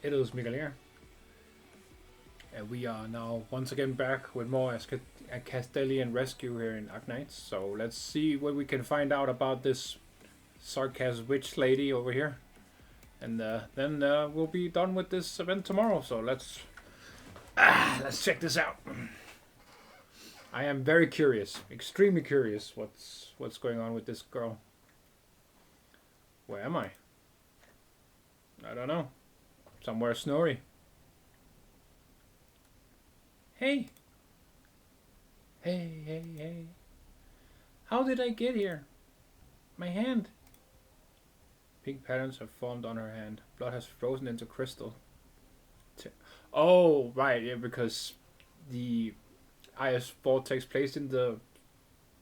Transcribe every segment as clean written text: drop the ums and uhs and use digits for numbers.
It is Mikhail here. And we are now once again back with more a Kazdelian rescue here in Arknights. So let's see what we can find out about this Sarkaz witch lady over here. And then we'll be done with this event tomorrow. So let's check this out. I am very curious, extremely curious what's going on with this girl. Where am I? I don't know. Somewhere snowy. Hey! Hey, hey, hey. How did I get here? My hand. Pink patterns have formed on her hand. Blood has frozen into crystal. Oh, right, yeah, because the IS-4 takes place in the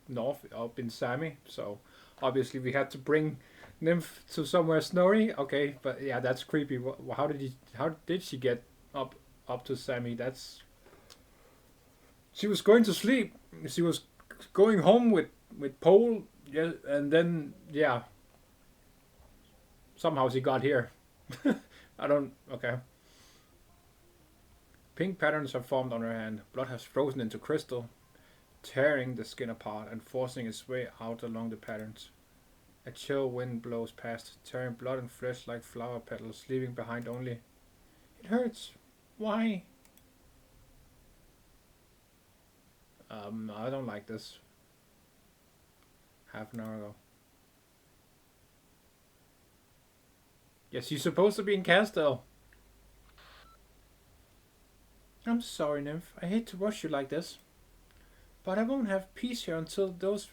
north, up in Sami, so obviously we had to bring Nymph to somewhere snowy. Okay, but yeah, that's creepy. How did she get up to Sami? She was going to sleep. She was going home with Pole. Yeah, and then yeah, somehow she got here. I don't. Okay. Pink patterns have formed on her hand. Blood has frozen into crystal, tearing the skin apart and forcing its way out along the patterns. A chill wind blows past, tearing blood and flesh like flower petals, leaving behind only. It hurts. Why? I don't like this. Half an hour ago. Yes, you're supposed to be in Castel. I'm sorry, Nymph. I hate to rush you like this. But I won't have peace here until these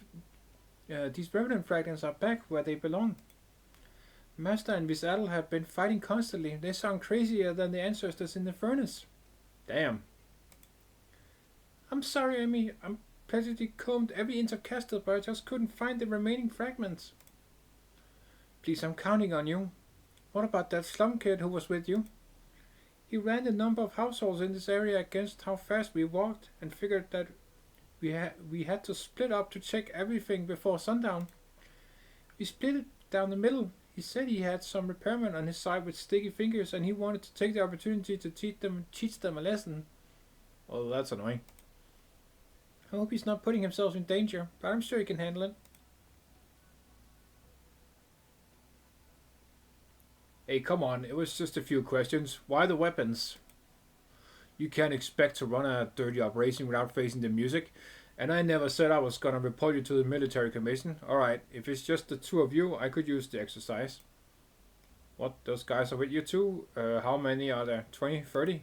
revenant fragments are back where they belong. Master and Visadal have been fighting constantly. They sound crazier than the ancestors in the furnace. Damn. I'm sorry, Amy. I'm practically combed every inch of Castle, but I just couldn't find the remaining fragments. Please, I'm counting on you. What about that slum kid who was with you? He ran the number of households in this area against how fast we walked and figured that we had to split up to check everything before sundown. We split it down the middle. He said he had some repairmen on his side with sticky fingers and he wanted to take the opportunity to teach them a lesson. Well, that's annoying. I hope he's not putting himself in danger, but I'm sure he can handle it. Hey, come on, it was just a few questions. Why the weapons? You can't expect to run a dirty operation without facing the music. And I never said I was gonna report you to the military commission. Alright, if it's just the two of you, I could use the exercise. What, those guys are with you too? How many are there? 20? 30?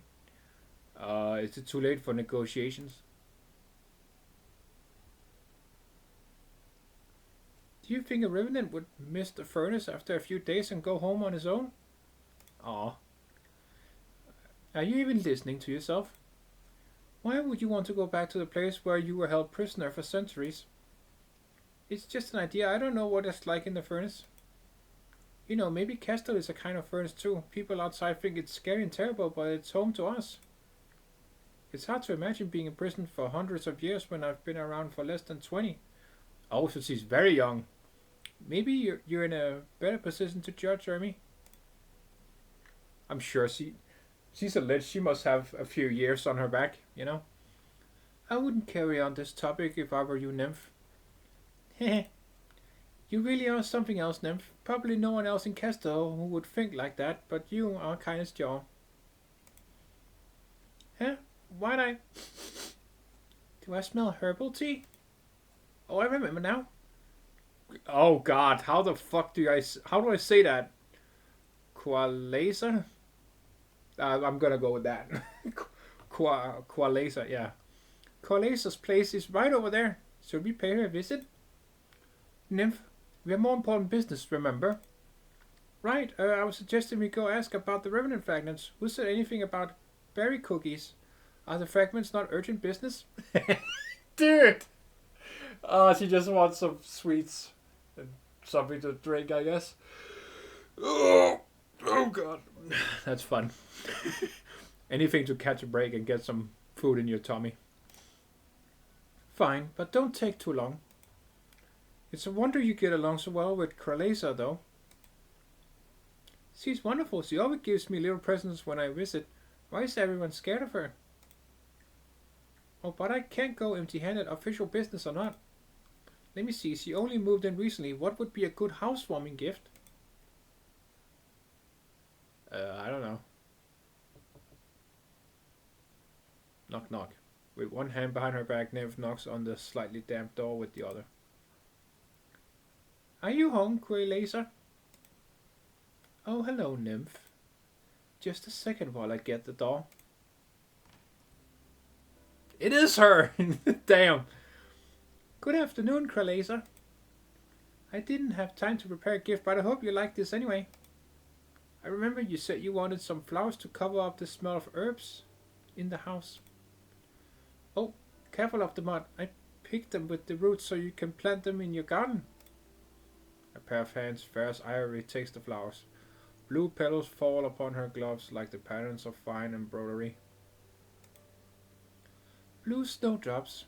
Is it too late for negotiations? Do you think a revenant would miss the furnace after a few days and go home on his own? Aw. Are you even listening to yourself? Why would you want to go back to the place where you were held prisoner for centuries? It's just an idea. I don't know what it's like in the furnace. You know, maybe Castle is a kind of furnace too. People outside think it's scary and terrible, but it's home to us. It's hard to imagine being in prison for hundreds of years when I've been around for less than 20. Oh, so she's very young. Maybe you're in a better position to judge, Ermi. I'm sure she's a lich. She must have a few years on her back, you know. I wouldn't carry on this topic if I were you, Nymph. Heh. You really are something else, Nymph. Probably no one else in Castle who would think like that, but you are kind of jaw. Huh? Why'd I... Do I smell herbal tea? Oh, I remember now. Oh God, how the fuck do I say that? Qualaser? I'm gonna go with that. Qualaser, yeah. Qualaser's place is right over there. Should we pay her a visit? Nymph, we have more important business, remember? Right, I was suggesting we go ask about the revenant fragments. Who said anything about berry cookies? Are the fragments not urgent business? Dude! Oh, she just wants some sweets and something to drink, I guess. Oh God. That's fun. Anything to catch a break and get some food in your tummy. Fine, but don't take too long. It's a wonder you get along so well with Kraleza, though. She's wonderful. She always gives me little presents when I visit. Why is everyone scared of her? Oh, but I can't go empty-handed, official business or not. Let me see, she only moved in recently. What would be a good housewarming gift? I don't know. Knock, knock. With one hand behind her back, Nymph knocks on the slightly damp door with the other. Are you home, Quailaser? Oh, hello, Nymph. Just a second while I get the door. It is her! Damn. Good afternoon, Quailaser. I didn't have time to prepare a gift, but I hope you like this anyway. I remember you said you wanted some flowers to cover up the smell of herbs in the house. Oh, careful of the mud. I picked them with the roots so you can plant them in your garden. A pair of hands, fair as ivory, takes the flowers. Blue petals fall upon her gloves like the patterns of fine embroidery. Blue snowdrops.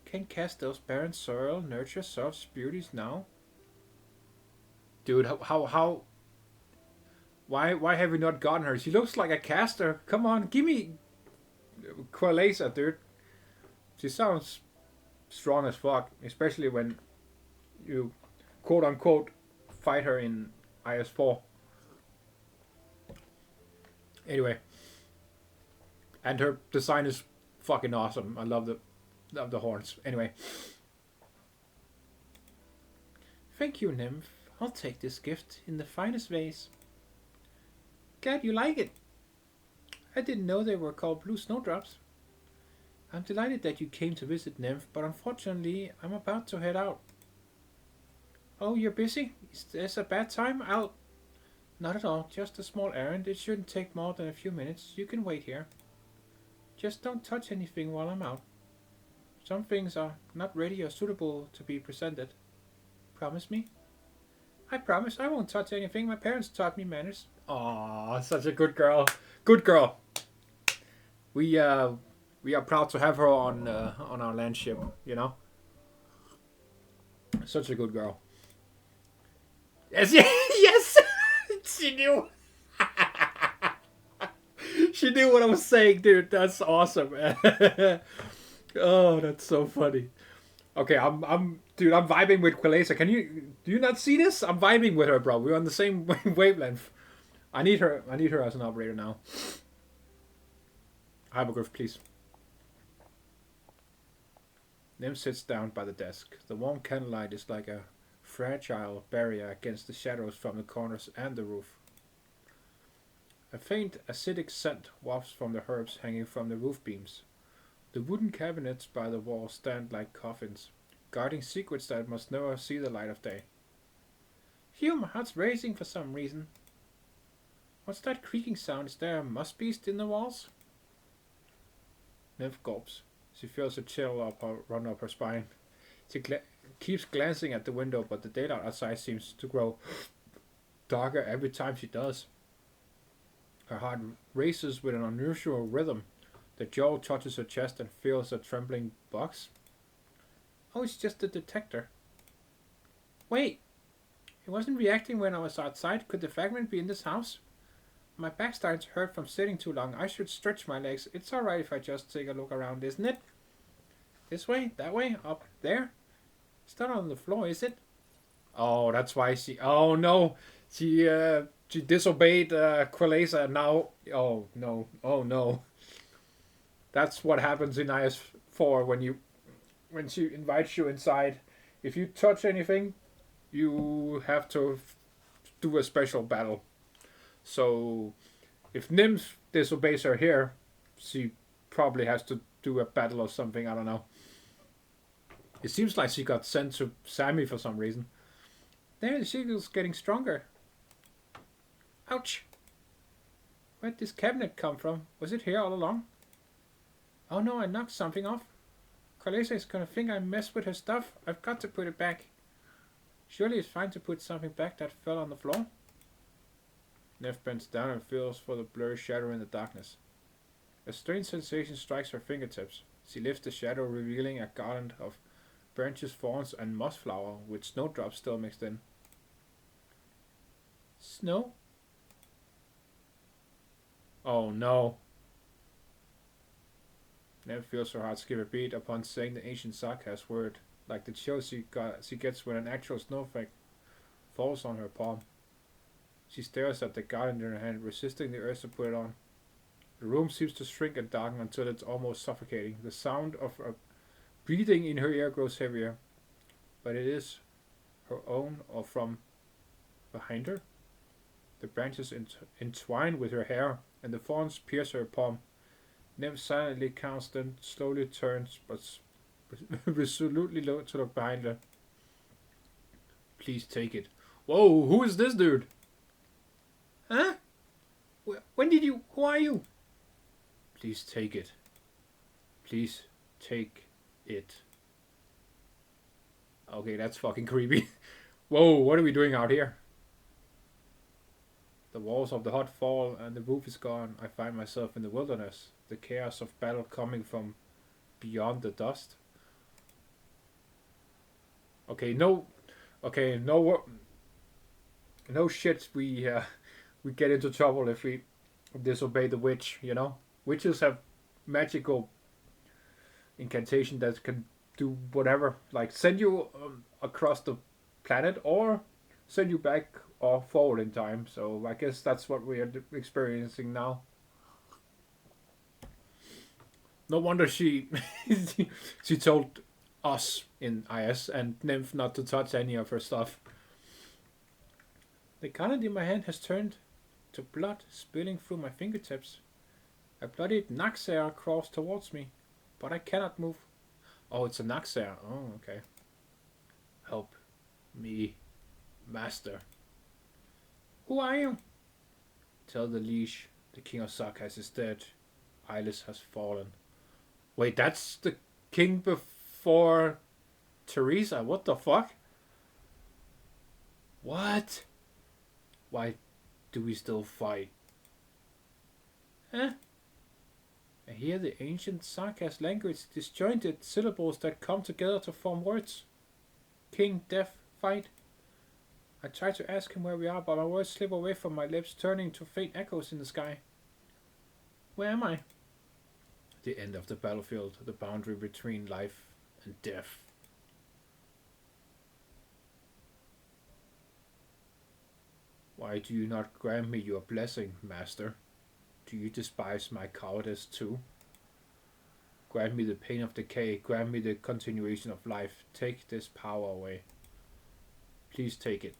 Can Kazdelian's barren soil nurture soft beauties now? Dude, how? Why have we not gotten her? She looks like a caster. Come on, give me Quailaser, dude. She sounds strong as fuck, especially when you quote unquote fight her in IS4. Anyway, and her design is fucking awesome. I love the horns. Anyway, thank you, Nymph. I'll take this gift in the finest vase. Glad you like it. I didn't know they were called blue snowdrops. I'm delighted that you came to visit, Nymph, but unfortunately I'm about to head out. Oh, you're busy? Is this a bad time? Not at all, just a small errand. It shouldn't take more than a few minutes. You can wait here. Just don't touch anything while I'm out. Some things are not ready or suitable to be presented. Promise me? I promise I won't touch anything. My parents taught me manners. Aww, such a good girl. Good girl. We are proud to have her on our land ship, you know? Such a good girl. Yes, yes! She knew. She knew what I was saying, dude. That's awesome. Oh, that's so funny. Okay, I'm vibing with Quailaser. Do you not see this? I'm vibing with her, bro. We're on the same wavelength. I need her as an operator now. Hypergryph, please. Nymph sits down by the desk. The warm candlelight is like a fragile barrier against the shadows from the corners and the roof. A faint acidic scent wafts from the herbs hanging from the roof beams. The wooden cabinets by the wall stand like coffins, guarding secrets that must never see the light of day. Phew, my heart's racing for some reason. What's that creaking sound? Is there a musk beast in the walls? Nymph gulps. She feels a chill run up her spine. She keeps glancing at the window, but the daylight outside seems to grow darker every time she does. Her heart races with an unusual rhythm. The jaw touches her chest and feels a trembling box. Oh, it's just the detector. Wait! It wasn't reacting when I was outside. Could the fragment be in this house? My back starts to hurt from sitting too long. I should stretch my legs. It's alright if I just take a look around, isn't it? This way? That way? Up there? It's not on the floor, is it? Oh, that's why she... Oh, no! She disobeyed Quailaser now. Oh, no. Oh, no. That's what happens in IS4 when she invites you inside. If you touch anything, you have to do a special battle. So, if Nymph disobeys her here, she probably has to do a battle or something, I don't know. It seems like she got sent to Sammy for some reason. There, the signal's getting stronger. Ouch! Where'd this cabinet come from? Was it here all along? Oh no, I knocked something off. Quailaser is gonna think I messed with her stuff. I've got to put it back. Surely it's fine to put something back that fell on the floor. Nymph bends down and feels for the blurry shadow in the darkness. A strange sensation strikes her fingertips. She lifts the shadow, revealing a garland of branches, thorns, and moss flower with snowdrops still mixed in. Snow? Oh no. Never feels so hard to skip a beat upon saying the ancient Sarkaz word, like the chill she gets when an actual snowflake falls on her palm. She stares at the garland in her hand, resisting the urge to put it on. The room seems to shrink and darken until it's almost suffocating. The sound of a breathing in her ear grows heavier, but it is her own or from behind her. The branches entwine with her hair, and the thorns pierce her palm. Nymph silently counts, then slowly turns, but resolutely to look behind her. Please take it. Whoa, who is this dude? Huh? When did you... Who are you? Please take it. Please take it. Okay, that's fucking creepy. Whoa, what are we doing out here? The walls of the hut fall and the roof is gone. I find myself in the wilderness. The chaos of battle coming from beyond the dust. Okay, no shit. We get into trouble if we disobey the witch. You know, witches have magical incantation that can do whatever, like send you across the planet or send you back or forward in time. So I guess that's what we are experiencing now. No wonder she she told us in IS and Nymph not to touch any of her stuff. The garland in my hand has turned to blood spilling through my fingertips. A bloodied Naxxar crawls towards me, but I cannot move. Oh, it's a Naxxar. Oh, okay. Help me, master. Who are you? Tell the leash the king of Sarkaz is dead. Ilis has fallen. Wait, that's the king before Teresa? What the fuck? What? Why do we still fight? Huh? I hear the ancient Sarkaz language, disjointed syllables that come together to form words. King, death, fight. I try to ask him where we are, but my words slip away from my lips, turning to faint echoes in the sky. Where am I? The end of the battlefield, the boundary between life and death. Why do you not grant me your blessing, master? Do you despise my cowardice too? Grant me the pain of decay, grant me the continuation of life. Take this power away. Please take it.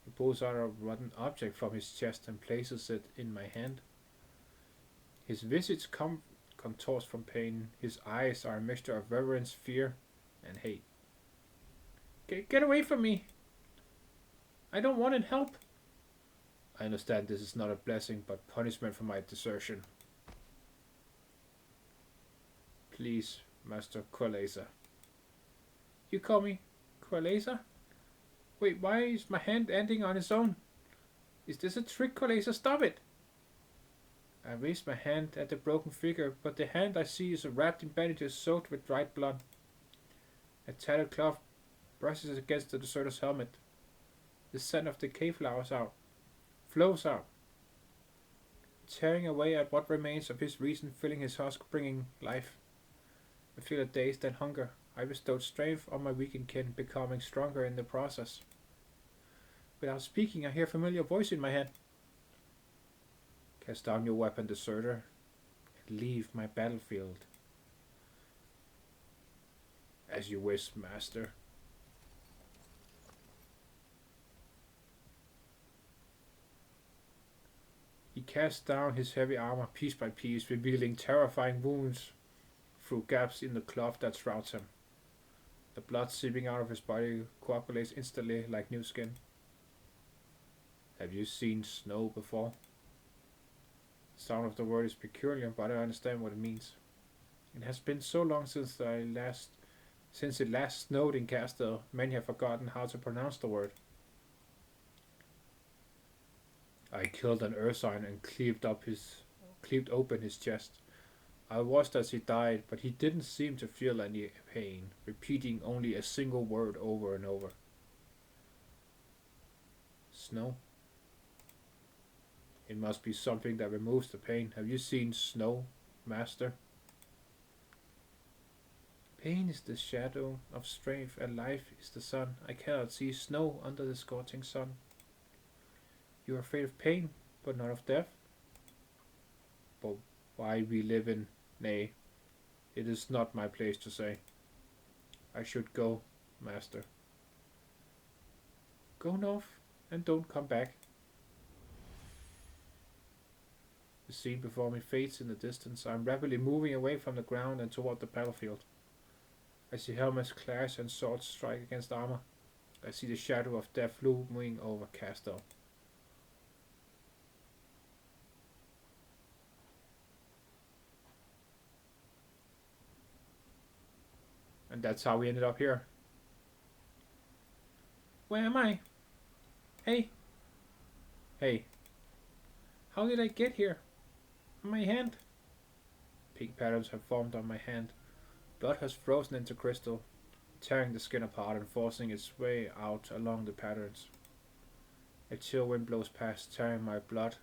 He pulls out a rotten object from his chest and places it in my hand. His visage contorts from pain. His eyes are a mixture of reverence, fear, and hate. Get away from me! I don't want it, help! I understand this is not a blessing, but punishment for my desertion. Please, Master Qualaza. You call me Qualaza? Wait, why is my hand ending on its own? Is this a trick, Qualaza? Stop it! I raise my hand at the broken figure, but the hand I see is wrapped in bandages soaked with dried blood. A tattered cloth brushes against the deserter's helmet. The scent of decay flows out, tearing away at what remains of his reason, filling his husk, bringing life. I feel a dazed and hunger. I bestowed strength on my weakened kin, becoming stronger in the process. Without speaking, I hear a familiar voice in my head. Cast down your weapon, deserter, and leave my battlefield. As you wish, master. He casts down his heavy armor piece by piece, revealing terrifying wounds through gaps in the cloth that shrouds him. The blood seeping out of his body coagulates instantly like new skin. Have you seen snow before? The sound of the word is peculiar, but I understand what it means. It has been so long since it last snowed in Kazdel, many have forgotten how to pronounce the word. I killed an Ursine and cleaved open his chest. I watched as he died, but he didn't seem to feel any pain, repeating only a single word over and over. Snow. It must be something that removes the pain. Have you seen snow, master? Pain is the shadow of strength, and life is the sun. I cannot see snow under the scorching sun. You are afraid of pain, but not of death? But why we live in... Nay, it is not my place to say. I should go, master. Go north, and don't come back. The scene before me fades in the distance. I am rapidly moving away from the ground and toward the battlefield. I see helmets clash and swords strike against armor. I see the shadow of death looming over Kazdel. And that's how we ended up here. Where am I? Hey. Hey. How did I get here? On my hand? Pink patterns have formed on my hand. Blood has frozen into crystal, tearing the skin apart and forcing its way out along the patterns. A chill wind blows past, tearing my blood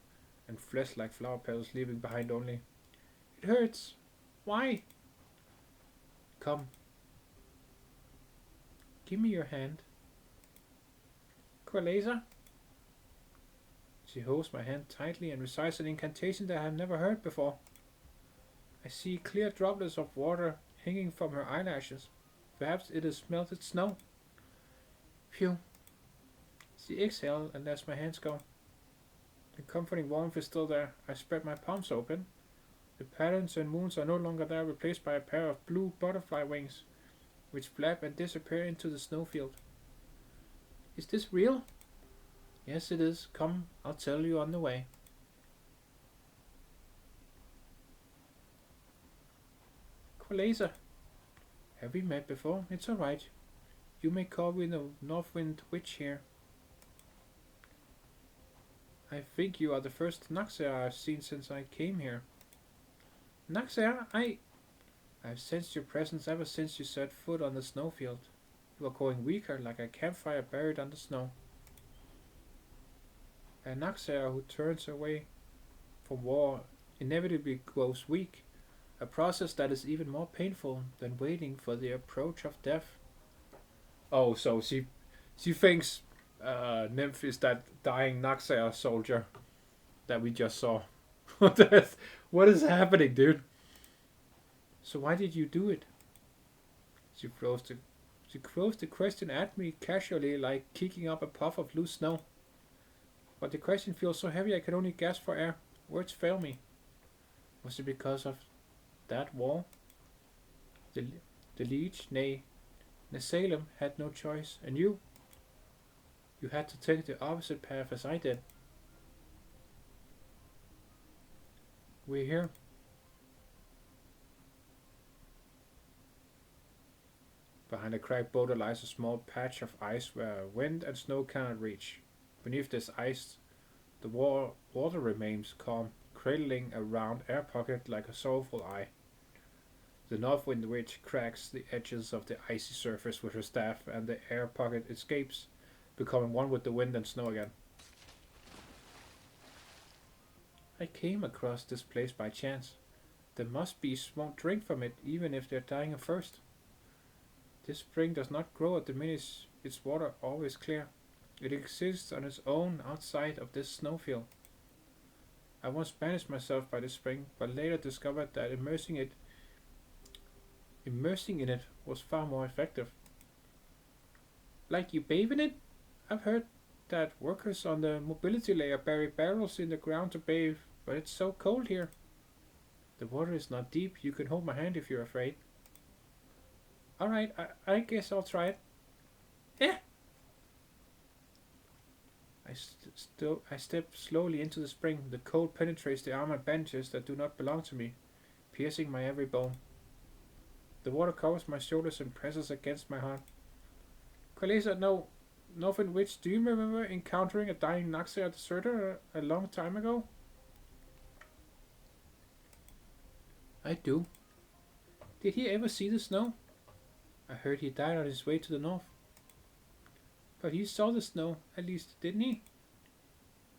and flesh like flower petals, leaving behind only... It hurts! Why? Come. Give me your hand. Qualaser? She holds my hand tightly and recites an incantation that I have never heard before. I see clear droplets of water hanging from her eyelashes. Perhaps it is melted snow. Phew. She exhales and lets my hands go. The comforting warmth is still there. I spread my palms open. The patterns and moons are no longer there, replaced by a pair of blue butterfly wings, which flap and disappear into the snowfield. Is this real? Yes, it is. Come, I'll tell you on the way. Qualaser. Have we met before? It's alright. You may call me the Northwind Witch here. I think you are the first Naxia I've seen since I came here. Naxia, I've sensed your presence ever since you set foot on the snowfield. You are growing weaker, like a campfire buried under snow. A Naxia who turns away from war inevitably grows weak, a process that is even more painful than waiting for the approach of death. Oh, so she thinks Nymph is that dying Naxia soldier that we just saw. What is happening, dude? So why did you do it? She throws the question at me casually, like kicking up a puff of loose snow. But the question feels so heavy I can only gasp for air. Words fail me. Was it because of that war? The Leech, nay, Nesalem had no choice, and you had to take the opposite path as I did. We're here. Behind a cracked boulder lies a small patch of ice where wind and snow cannot reach. Beneath this ice, the water remains calm, cradling a round air pocket like a sorrowful eye. The Northwind Witch cracks the edges of the icy surface with her staff, and the air pocket escapes, becoming one with the wind and snow again. I came across this place by chance. There must be won't drink from it, even if they're dying of thirst. This spring does not grow at the minute its water always clear. It exists on its own outside of this snowfield. I once banished myself by the spring, but later discovered that immersing in it was far more effective. Like you bathe in it? I've heard that workers on the mobility layer bury barrels in the ground to bathe, but it's so cold here. The water is not deep. You can hold my hand if you're afraid. Alright, I guess I'll try it. Yeah. I step slowly into the spring. The cold penetrates the armor bandages that do not belong to me, piercing my every bone. The water covers my shoulders and presses against my heart. Qualaser, no, Northwind Witch, do you remember encountering a dying Naxia deserter a long time ago? I do. Did he ever see the snow? I heard he died on his way to the north. But he saw the snow, at least, didn't he?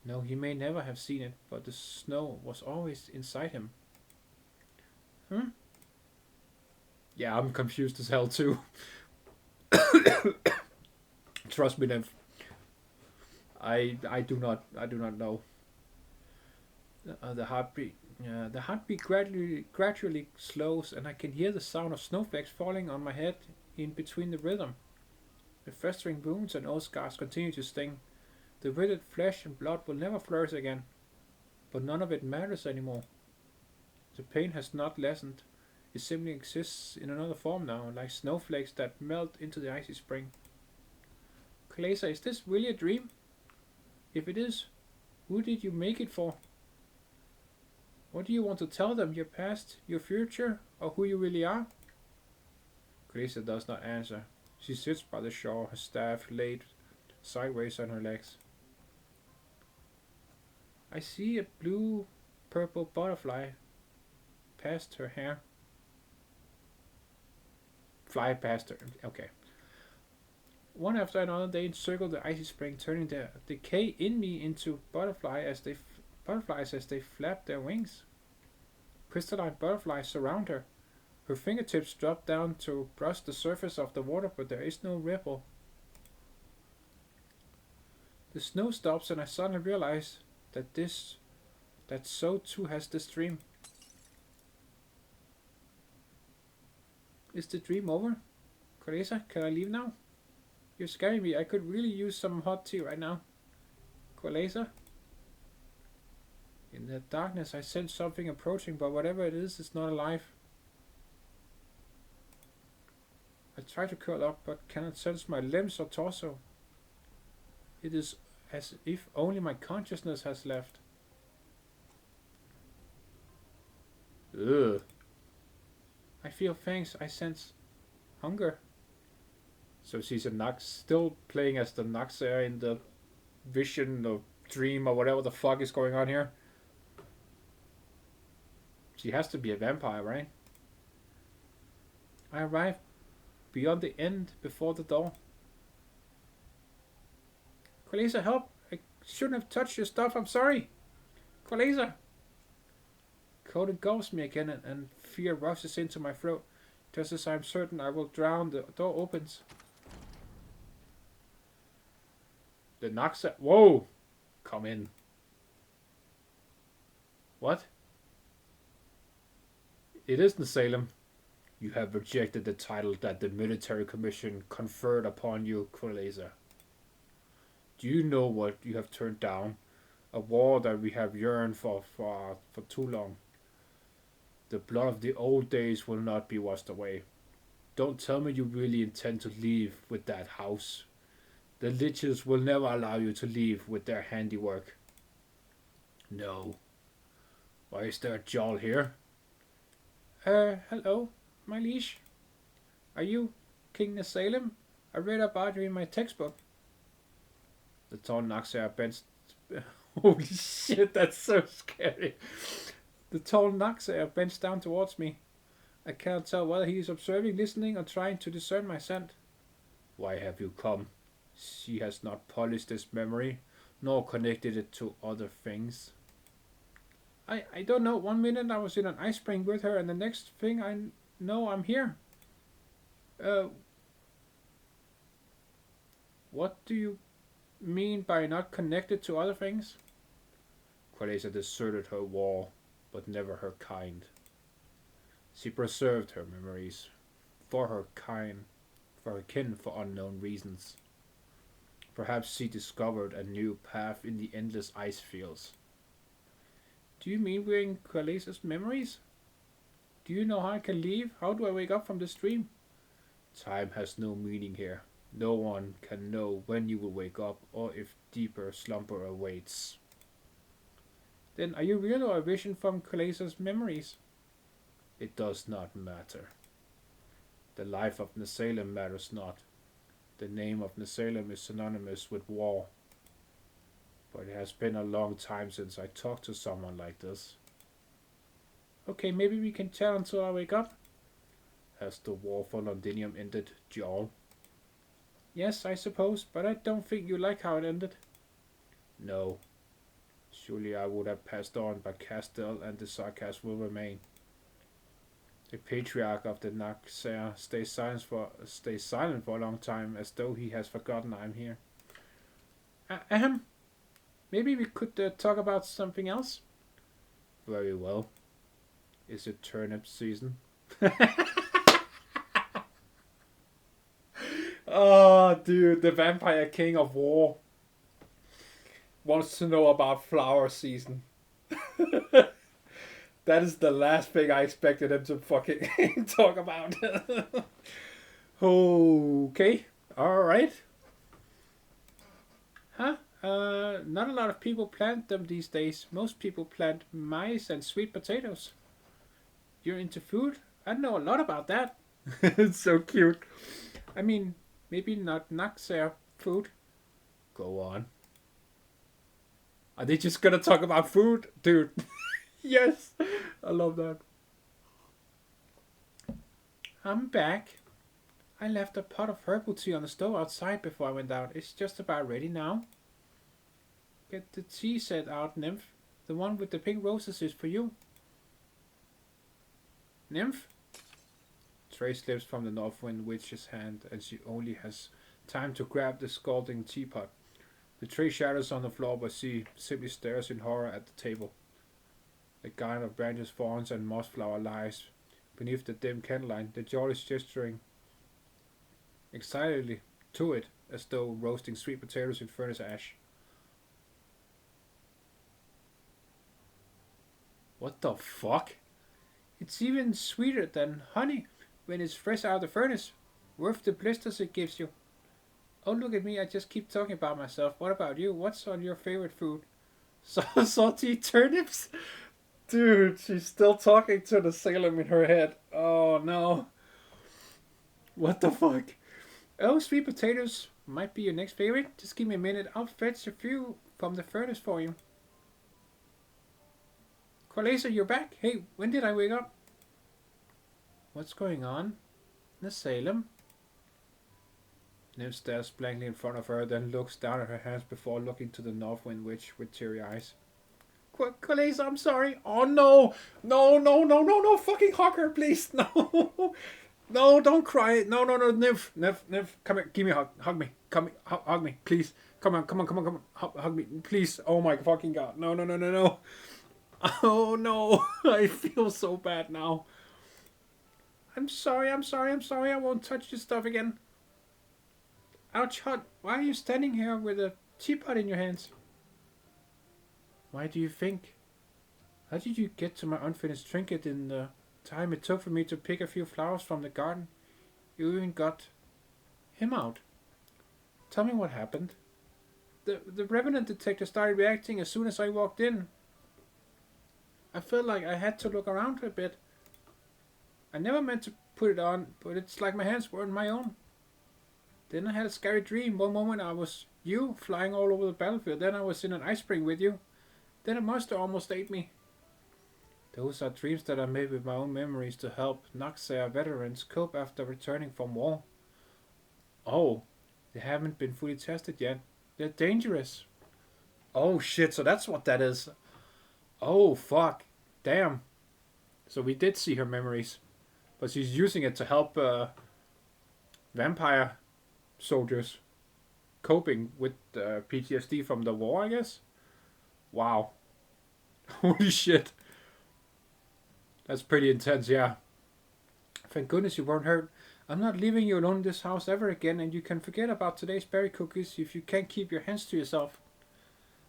No, he may never have seen it, but the snow was always inside him. Hmm? Yeah, I'm confused as hell too. Trust me, Nymph. I do not know. The heartbeat gradually slows, and I can hear the sound of snowflakes falling on my head in between the rhythm. The festering wounds and old scars continue to sting. The withered flesh and blood will never flourish again, but none of it matters anymore. The pain has not lessened. It simply exists in another form now, like snowflakes that melt into the icy spring. Kalesa, is this really a dream? If it is, who did you make it for? What do you want to tell them? Your past, your future, or who you really are? Kalesa does not answer. She sits by the shore, her staff laid sideways on her legs. I see a blue-purple butterfly past her hair. Fly past her. Okay. One after another, they encircle the icy spring, turning the decay in me into butterflies as they flap their wings. Crystalline butterflies surround her. Her fingertips drop down to brush the surface of the water, but there is no ripple. The snow stops, and I suddenly realize that so too has this dream. Is the dream over? Kalesa, can I leave now? You're scaring me. I could really use some hot tea right now. Kalesa? In the darkness, I sense something approaching, but whatever it is, it's not alive. I try to curl up, but cannot sense my limbs or torso. It is as if only my consciousness has left. Ugh. I feel fangs. I sense hunger. So she's a Nox, still playing as the Noxer in the vision or dream or whatever the fuck is going on here. She has to be a vampire, right? I arrive beyond the end, before the door. Kalesa, help! I shouldn't have touched your stuff, I'm sorry! Kalesa! Cold engulfs me again, and fear rushes into my throat. Just as I'm certain I will drown, the door opens. The Noxa. Whoa! Come in. What? It isn't Salem. You have rejected the title that the military commission conferred upon you, Kalesa. Do you know what you have turned down? A war that we have yearned for too long. The blood of the old days will not be washed away. Don't tell me you really intend to leave with that house. The liches will never allow you to leave with their handiwork. No. Why is there a Jarl here? Hello, my liege. Are you King Salem? I read about you in my textbook. The tall Noxer bends... Holy shit, that's so scary. The tall Noxer bends down towards me. I cannot tell whether he is observing, listening, or trying to discern my scent. Why have you come? She has not polished this memory, nor connected it to other things. I don't know. One minute I was in an ice spring with her, and the next thing I know I'm here. What do you mean by not connected to other things? Kalesa deserted her war, but never her kind. She preserved her memories for her kin for unknown reasons. Perhaps she discovered a new path in the endless ice fields. Do you mean we're in Kalesa's memories? Do you know how I can leave? How do I wake up from this dream? Time has no meaning here. No one can know when you will wake up or if deeper slumber awaits. Then are you real or a vision from Kalesa's memories? It does not matter. The life of Salem matters not. The name of Salem is synonymous with war. But it has been a long time since I talked to someone like this. Okay, maybe we can chat until I wake up. Has the war for Londinium ended, Jarl? Yes, I suppose, but I don't think you like how it ended. No. Surely I would have passed on, but Kazdel and the Sarkaz will remain. The patriarch of the Naxer stays silent for a long time, as though he has forgotten I'm here. Maybe we could talk about something else? Very well. Is it turnip season? Oh, dude, the Vampire King of War wants to know about flower season. That is the last thing I expected him to fucking talk about. Okay, alright. Huh? Not a lot of people plant them these days. Most people plant maize and sweet potatoes. You're into food? I know a lot about that. It's so cute. I mean, maybe not Naxer food. Go on. Are they just gonna talk about food? Dude. Yes. I love that. I'm back. I left a pot of herbal tea on the stove outside before I went out. It's just about ready now. Get the tea set out, Nymph. The one with the pink roses is for you. Nymph? Tray slips from the Northwind Witch's hand, and she only has time to grab the scalding teapot. The tray shatters on the floor, but she simply stares in horror at the table. A garland of branches, thorns, and moss flower lies beneath the dim candlelight. The jar is gesturing excitedly to it, as though roasting sweet potatoes in furnace ash. What the fuck? It's even sweeter than honey when it's fresh out of the furnace. Worth the blisters it gives you. Oh, look at me, I just keep talking about myself. What about you? What's on your favorite food? Salty turnips? Dude, she's still talking to the Salem in her head. Oh no. What the fuck? Oh, sweet potatoes might be your next favorite. Just give me a minute. I'll fetch a few from the furnace for you. Corlesa, you're back? Hey, when did I wake up? What's going on? The Salem? Nymph stares blankly in front of her, then looks down at her hands before looking to the Northwind Witch with teary eyes. Corlesa, I'm sorry. Oh no! No, fucking hug her, please! No! No, don't cry. No, Nymph, come here, give me a hug. Hug me. Come here, hug me, please. Come on. Hug me, please. Oh my fucking god. No. Oh no, I feel so bad now. I'm sorry. I won't touch your stuff again. Ouch, hot. Why are you standing here with a teapot in your hands? Why do you think? How did you get to my unfinished trinket in the time it took for me to pick a few flowers from the garden? You even got him out. Tell me what happened. The Revenant detector started reacting as soon as I walked in. I felt like I had to look around a bit. I never meant to put it on, but it's like my hands weren't my own. Then I had a scary dream. One moment I was you, flying all over the battlefield. Then I was in an ice spring with you. Then a monster almost ate me. Those are dreams that I made with my own memories to help Naxer veterans cope after returning from war. Oh, they haven't been fully tested yet. They're dangerous. Oh shit, so that's what that is. Oh fuck. Damn. So we did see her memories. But she's using it to help vampire soldiers coping with PTSD from the war, I guess. Wow. Holy shit. That's pretty intense, yeah. Thank goodness you weren't hurt. I'm not leaving you alone in this house ever again, and you can forget about today's berry cookies if you can't keep your hands to yourself.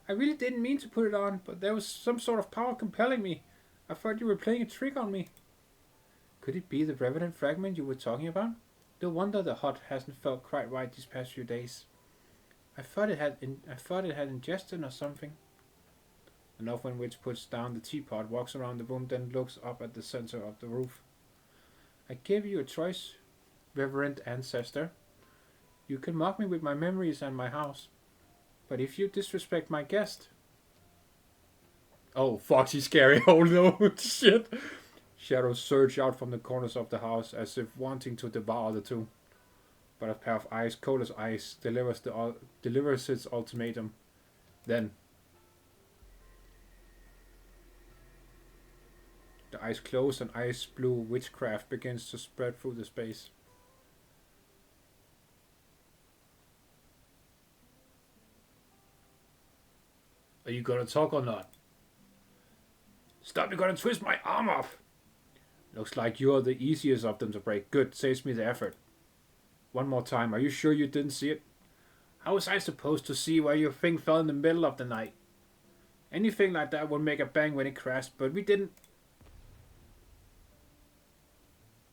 I really didn't mean to put it on, but there was some sort of power compelling me. I thought you were playing a trick on me. Could it be the Revenant fragment you were talking about? No wonder the hut hasn't felt quite right these past few days. I thought it had ingestion or something. The Northwind Witch puts down the teapot, walks around the room, then looks up at the center of the roof. I gave you a choice, reverend ancestor. You can mock me with my memories and my house. But if you disrespect my guest... Oh, fuck, she's scary. Oh no, shit. Shadows surge out from the corners of the house as if wanting to devour the two. But a pair of eyes, cold as ice, delivers its ultimatum. Then, eyes close and ice blue witchcraft begins to spread through the space. Are you gonna talk or not? Stop, you're gonna twist my arm off! Looks like you're the easiest of them to break. Good, saves me the effort. One more time, are you sure you didn't see it? How was I supposed to see where your thing fell in the middle of the night? Anything like that would make a bang when it crashed, but we didn't.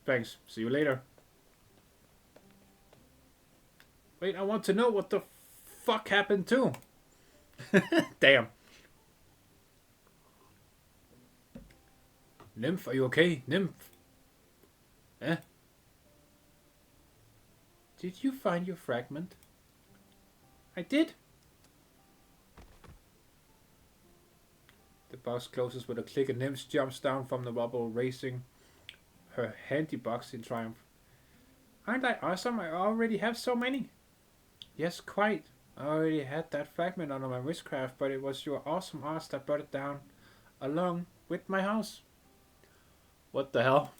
Thanks, see you later. Wait, I want to know what the fuck happened too. Damn. Nymph, are you okay? Nymph? Eh? Did you find your fragment? I did. The box closes with a click and Nymph jumps down from the rubble, raising her handy box in triumph. Aren't I awesome? I already have so many. Yes, quite. I already had that fragment under my witchcraft, but it was your awesome ass that brought it down, along with my house. What the hell?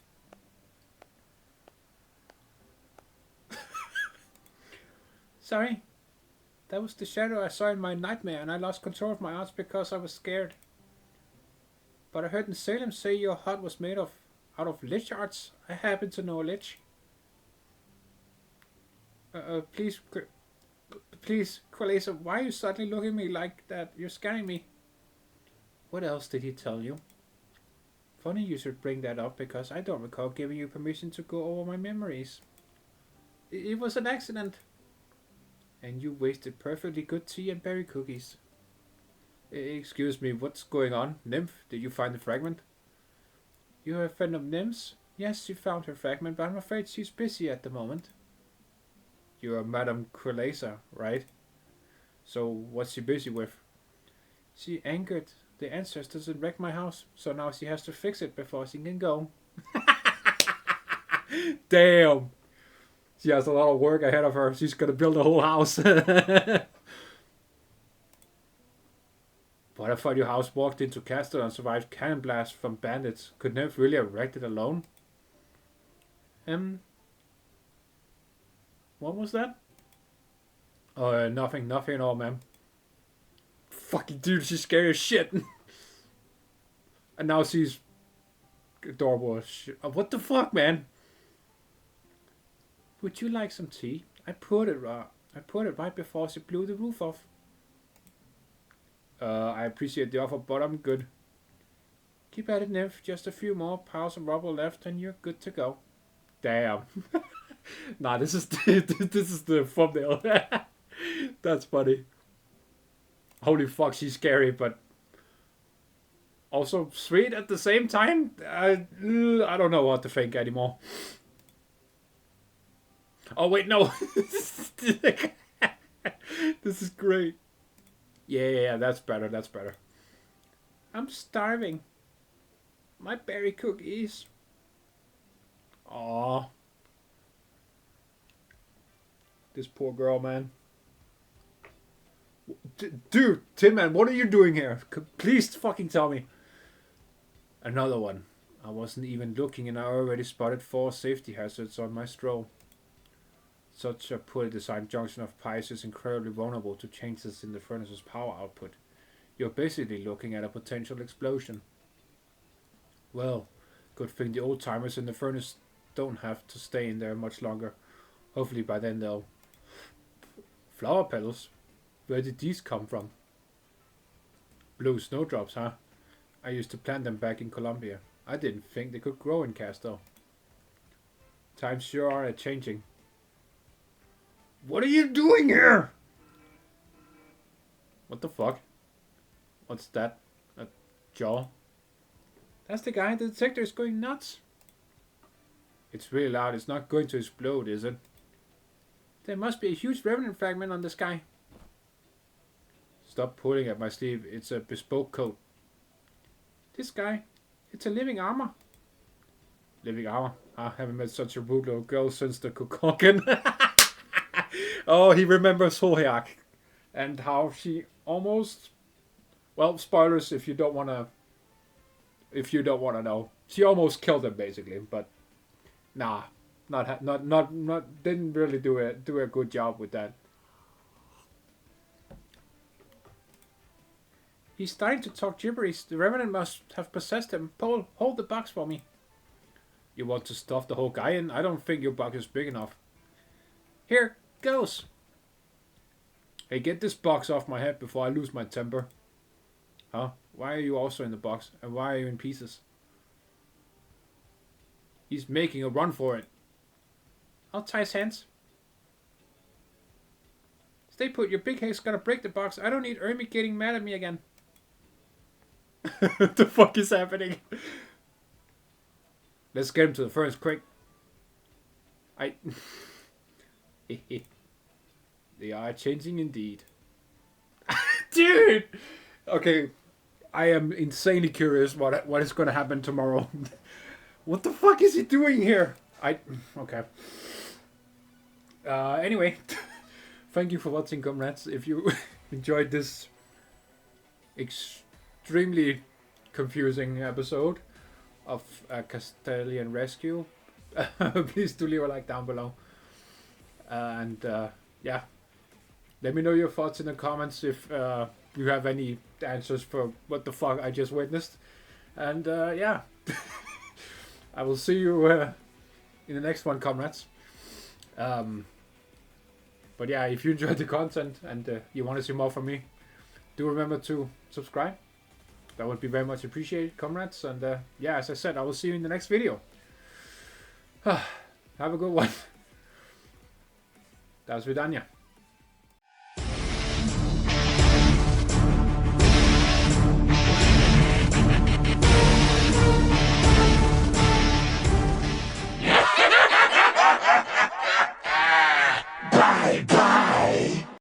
Sorry. That was the shadow I saw in my nightmare, and I lost control of my arts because I was scared. But I heard in Salem say your hut was made out of lich arts. I happen to know a lich. Please, Qualesa, why are you suddenly looking at me like that? You're scaring me. What else did he tell you? Funny you should bring that up, because I don't recall giving you permission to go over my memories. It was an accident. And you wasted perfectly good tea and berry cookies. Excuse me, what's going on? Nymph, did you find the fragment? You're a friend of Nymph's? Yes, she found her fragment, but I'm afraid she's busy at the moment. You're Madame Qualesa, right? So, what's she busy with? She angered the ancestors and wrecked my house, so now she has to fix it before she can go. Damn! She has a lot of work ahead of her. She's gonna build a whole house. But I thought your house walked into Kazdelian and survived cannon blasts from bandits. Could Nymph really have wrecked it alone? What was that? Oh, nothing at all, ma'am. Fucking dude, she's scary as shit. And now she's adorable as shit. Oh, what the fuck, man? Would you like some tea? I poured it right before she blew the roof off. I appreciate the offer, but I'm good. Keep at it, Nymph. Just a few more piles of rubble left and you're good to go. Damn. Nah, this is the thumbnail. That's funny. Holy fuck, she's scary, but also sweet at the same time. I don't know what to think anymore. Oh wait, no. This is great. Yeah, that's better. That's better. I'm starving. My berry cookies. Aww. This poor girl, man. Dude, Tin Man, what are you doing here? Please fucking tell me. Another one. I wasn't even looking and I already spotted 4 safety hazards on my stroll. Such a poorly designed junction of pipes is incredibly vulnerable to changes in the furnace's power output. You're basically looking at a potential explosion. Well, good thing the old timers in the furnace don't have to stay in there much longer. Hopefully by then they'll... Flower petals? Where did these come from? Blue snowdrops, huh? I used to plant them back in Colombia. I didn't think they could grow in Castor. Times sure are changing. What are you doing here? What the fuck? What's that? A jaw? That's the guy. The detector is going nuts. It's really loud. It's not going to explode, is it? There must be a huge revenant fragment on the sky. Stop pulling at my sleeve. It's a bespoke coat. This guy. It's a living armor. Living armor? I haven't met such a rude little girl since the Kukulkan. Oh, he remembers Holyak. And how she almost... Well, spoilers if you don't want to... If you don't want to know. She almost killed him basically, but nah, didn't really do a good job with that. He's starting to talk gibberish. The Revenant must have possessed him. Paul, hold the box for me. You want to stuff the whole guy in? I don't think your box is big enough. Here goes. Hey, get this box off my head before I lose my temper. Huh? Why are you also in the box? And why are you in pieces? He's making a run for it. I'll tie his hands. Stay put. Your big head's gonna break the box. I don't need Ermi getting mad at me again. What the fuck is happening? Let's get him to the furnace quick. They are changing indeed. Dude! Okay, I am insanely curious what is going to happen tomorrow. What the fuck is he doing here? Okay. Anyway, thank you for watching, comrades. If you enjoyed this extremely confusing episode of Kazdelian Rescue, please do leave a like down below. And yeah, let me know your thoughts in the comments if you have any answers for what the fuck I just witnessed. And yeah, I will see you in the next one, comrades. But yeah, if you enjoyed the content and you want to see more from me, do remember to subscribe. That would be very much appreciated, comrades. And yeah, as I said, I will see you in the next video. Have a good one. Das Vidania.